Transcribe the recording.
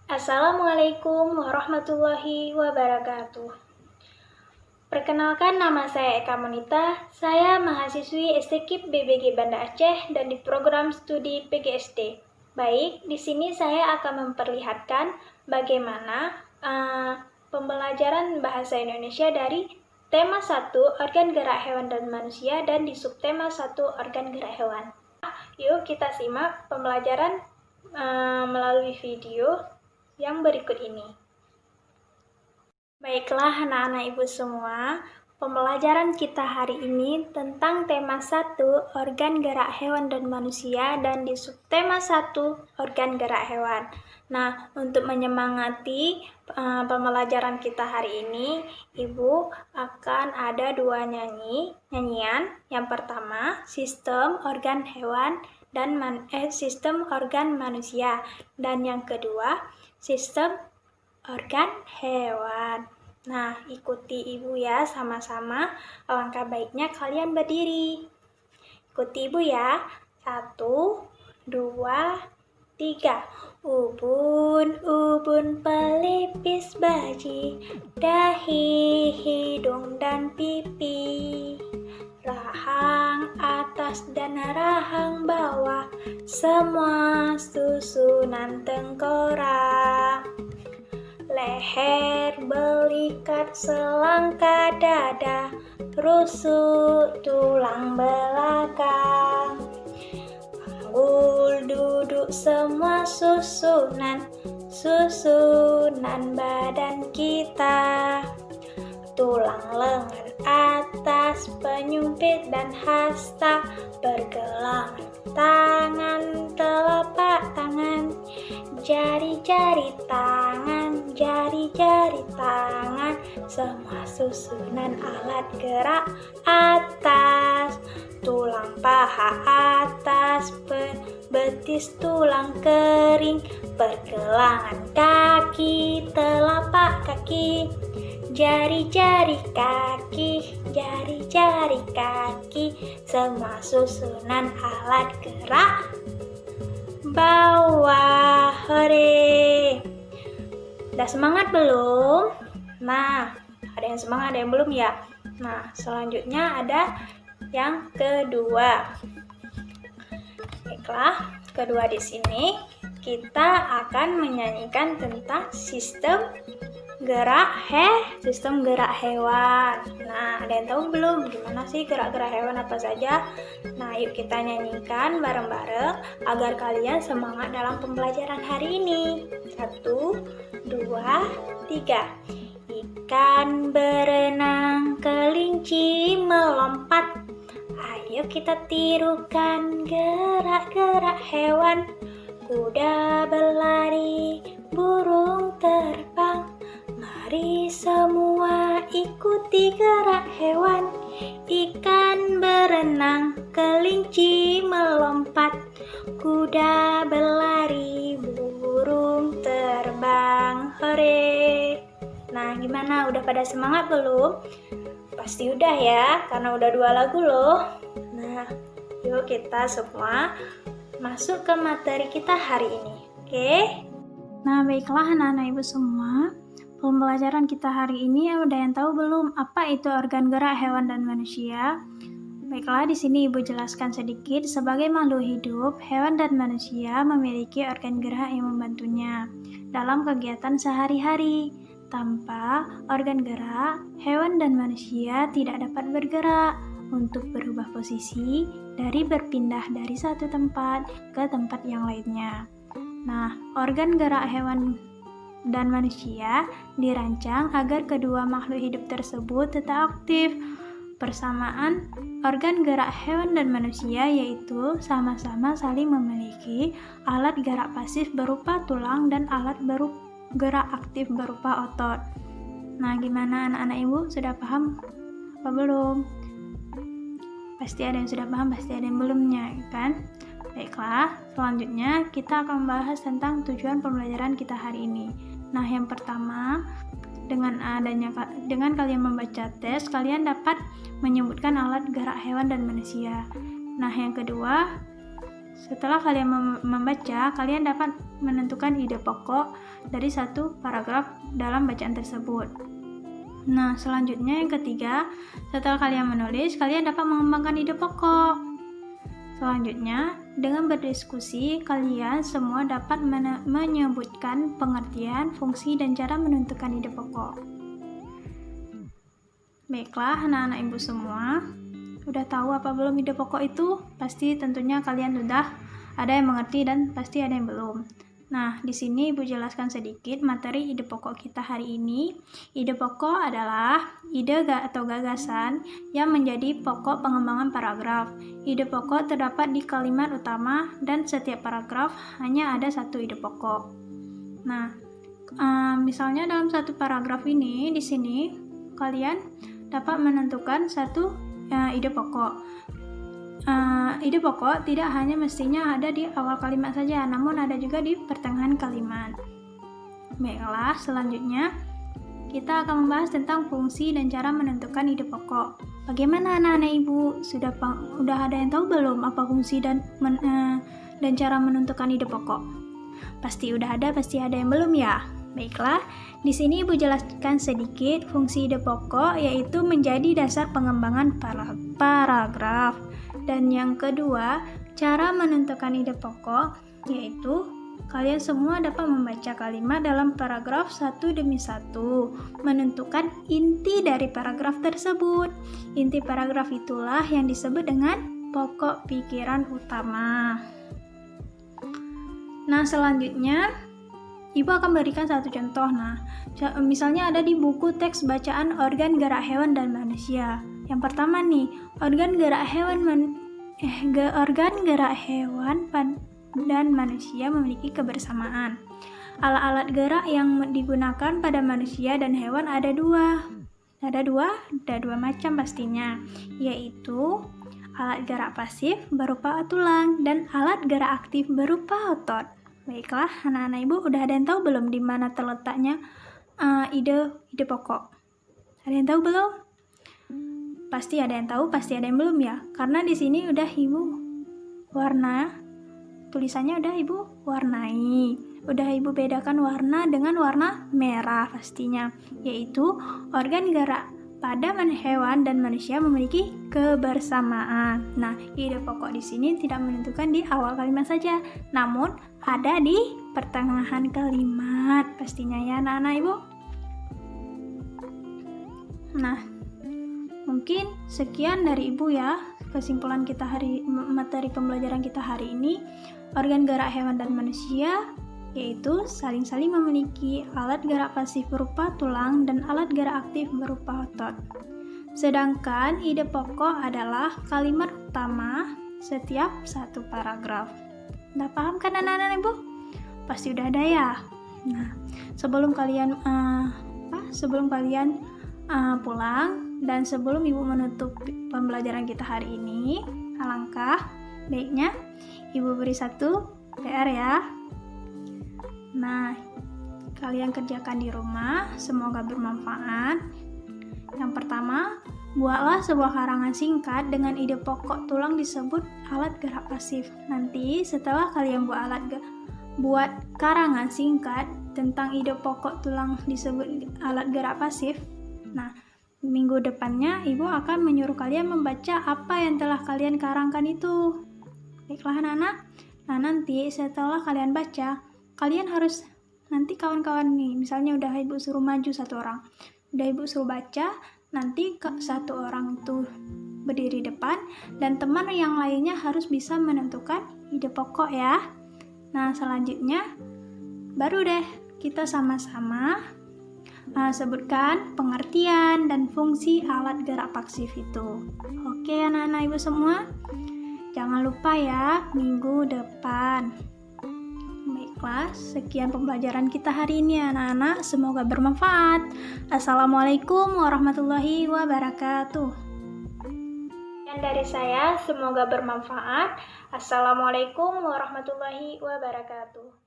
Assalamualaikum warahmatullahi wabarakatuh. Perkenalkan, nama saya Eka Monita. Saya mahasiswi STKIP BBG Banda Aceh dan di program studi PGSD. Baik, di sini saya akan memperlihatkan bagaimana pembelajaran bahasa Indonesia dari tema 1 organ gerak hewan dan manusia dan di subtema 1 organ gerak hewan. Yuk kita simak pembelajaran melalui video yang berikut ini. Baiklah anak-anak ibu semua, pembelajaran kita hari ini tentang tema 1 organ gerak hewan dan manusia dan di subtema 1 organ gerak hewan. Nah, untuk menyemangati pembelajaran kita hari ini, ibu akan ada dua nyanyian. Yang pertama, sistem organ hewan dan sistem organ manusia, dan yang kedua, sistem organ hewan. Nah, ikuti ibu ya sama-sama. Alangkah baiknya kalian berdiri. Ikuti ibu ya. 1, 2, 3. Ubun, ubun pelipis baji, dahi, hidung dan pipi. Rahang atas dan rahang bawah, semua susunan tengkorak. Leher, belikat, selangkah dada, rusuk tulang belakang. Panggul, duduk, semua susunan badan kita. Tulang lengan atas, penyumpit dan hasta, pergelangan tangan, telapak tangan, jari-jari tangan, jari-jari tangan, semua susunan alat gerak atas. Tulang paha atas, betis tulang kering, pergelangan kaki, telapak kaki, jari-jari kaki, jari-jari kaki, semua susunan alat gerak bawah. Hore. Udah semangat belum? Nah, ada yang semangat, ada yang belum ya? Nah, selanjutnya ada yang kedua. Baiklah, kedua di sini kita akan menyanyikan tentang sistem gerak hewan. Nah, ada yang tahu belum gimana sih gerak-gerak hewan apa saja? Nah, yuk kita nyanyikan bareng-bareng agar kalian semangat dalam pembelajaran hari ini. 1, 2, 3. Ikan berenang, kelinci melompat. Ayo kita tirukan gerak-gerak hewan. Kuda berlari, burung terbang. Mari semua ikuti gerak hewan. Ikan berenang, kelinci melompat. Kuda berlari, burung terbang. Hore! Nah, gimana? Udah pada semangat belum? Pasti udah ya, karena udah 2 lagu loh. Nah, yuk kita semua masuk ke materi kita hari ini. Oke? Nah, baiklah anak-anak ibu semua. Pembelajaran kita hari ini ada yang tahu belum apa itu organ gerak hewan dan manusia? Baiklah, di sini ibu jelaskan sedikit. Sebagai makhluk hidup, hewan dan manusia memiliki organ gerak yang membantunya dalam kegiatan sehari-hari. Tanpa organ gerak, hewan dan manusia tidak dapat bergerak untuk berubah posisi dari berpindah dari satu tempat ke tempat yang lainnya. Nah, organ gerak hewan dan manusia dirancang agar kedua makhluk hidup tersebut tetap aktif. Persamaan organ gerak hewan dan manusia yaitu sama-sama saling memiliki alat gerak pasif berupa tulang dan alat gerak aktif berupa otot. Nah, gimana anak-anak ibu? Sudah paham apa belum? Pasti ada yang sudah paham, pasti ada yang belumnya, kan? Baiklah, selanjutnya kita akan membahas tentang tujuan pembelajaran kita hari ini. Nah, yang pertama, dengan kalian membaca tes, kalian dapat menyebutkan alat gerak hewan dan manusia. Nah, yang kedua, Setelah kalian membaca, kalian dapat menentukan ide pokok dari satu paragraf dalam bacaan tersebut. Nah, selanjutnya yang ketiga, setelah kalian menulis, kalian dapat mengembangkan ide pokok. Selanjutnya, dengan berdiskusi, kalian semua dapat menyebutkan pengertian, fungsi, dan cara menentukan ide pokok. Baiklah, anak-anak ibu semua, udah tahu apa belum ide pokok itu? Pasti tentunya kalian sudah ada yang mengerti dan pasti ada yang belum. Nah, di sini ibu jelaskan sedikit materi ide pokok kita hari ini. Ide pokok adalah ide atau gagasan yang menjadi pokok pengembangan paragraf. Ide pokok terdapat di kalimat utama dan setiap paragraf hanya ada satu ide pokok. Nah, misalnya dalam satu paragraf ini, di sini kalian dapat menentukan satu ide pokok. Ide pokok tidak hanya mestinya ada di awal kalimat saja, namun ada juga di pertengahan kalimat. Baiklah, selanjutnya kita akan membahas tentang fungsi dan cara menentukan ide pokok. Bagaimana anak-anak ibu? Sudah ada yang tahu belum apa fungsi dan cara menentukan ide pokok? Pasti udah ada, pasti ada yang belum ya? Baiklah, di sini ibu jelaskan sedikit fungsi ide pokok, yaitu menjadi dasar pengembangan paragraf. Dan yang kedua, cara menentukan ide pokok, yaitu kalian semua dapat membaca kalimat dalam paragraf satu demi satu, menentukan inti dari paragraf tersebut. Inti paragraf itulah yang disebut dengan pokok pikiran utama. Nah, selanjutnya ibu akan berikan satu contoh. Nah, misalnya ada di buku teks bacaan organ gerak hewan dan manusia. Yang pertama nih, organ gerak hewan dan manusia memiliki kebersamaan. Alat-alat gerak yang digunakan pada manusia dan hewan ada dua macam pastinya, yaitu alat gerak pasif berupa tulang dan alat gerak aktif berupa otot. Baiklah, anak-anak ibu udah ada yang tahu belum di mana terletaknya ide pokok? Ada yang tahu belum? Pasti ada yang tahu, pasti ada yang belum ya. Karena di sini udah ibu tulisannya udah ibu warnai. Udah ibu bedakan warna dengan warna merah pastinya, yaitu organ gerak pada hewan dan manusia memiliki kebersamaan. Nah, ide pokok di sini tidak menentukan di awal kalimat saja, namun ada di pertengahan kalimat pastinya ya anak-anak ibu. Nah, mungkin sekian dari ibu ya kesimpulan kita materi pembelajaran kita hari ini. Organ gerak hewan dan manusia yaitu saling-saling memiliki alat gerak pasif berupa tulang dan alat gerak aktif berupa otot. Sedangkan ide pokok adalah kalimat utama setiap satu paragraf. Udah paham kan anak-anak ibu? Pasti udah ada ya. Nah, sebelum kalian pulang dan sebelum ibu menutup pembelajaran kita hari ini, alangkah baiknya ibu beri satu PR ya. Nah, kalian kerjakan di rumah, semoga bermanfaat. Yang pertama, buatlah sebuah karangan singkat dengan ide pokok tulang disebut alat gerak pasif. Nanti setelah kalian buat karangan singkat tentang ide pokok tulang disebut alat gerak pasif, nah, minggu depannya ibu akan menyuruh kalian membaca apa yang telah kalian karangkan itu. Baiklah anak-anak. Nah, nanti setelah kalian baca, kalian harus nanti kawan-kawan nih, misalnya udah ibu suruh maju satu orang, udah ibu suruh baca, nanti satu orang tuh berdiri depan dan teman yang lainnya harus bisa menentukan ide pokok ya. Nah, selanjutnya baru deh kita sama-sama sebutkan pengertian dan fungsi alat gerak pasif itu. Oke anak-anak ibu semua, jangan lupa ya minggu depan. Baiklah, sekian pembelajaran kita hari ini anak-anak, semoga bermanfaat. Assalamualaikum warahmatullahi wabarakatuh. Dan dari saya, semoga bermanfaat. Assalamualaikum warahmatullahi wabarakatuh.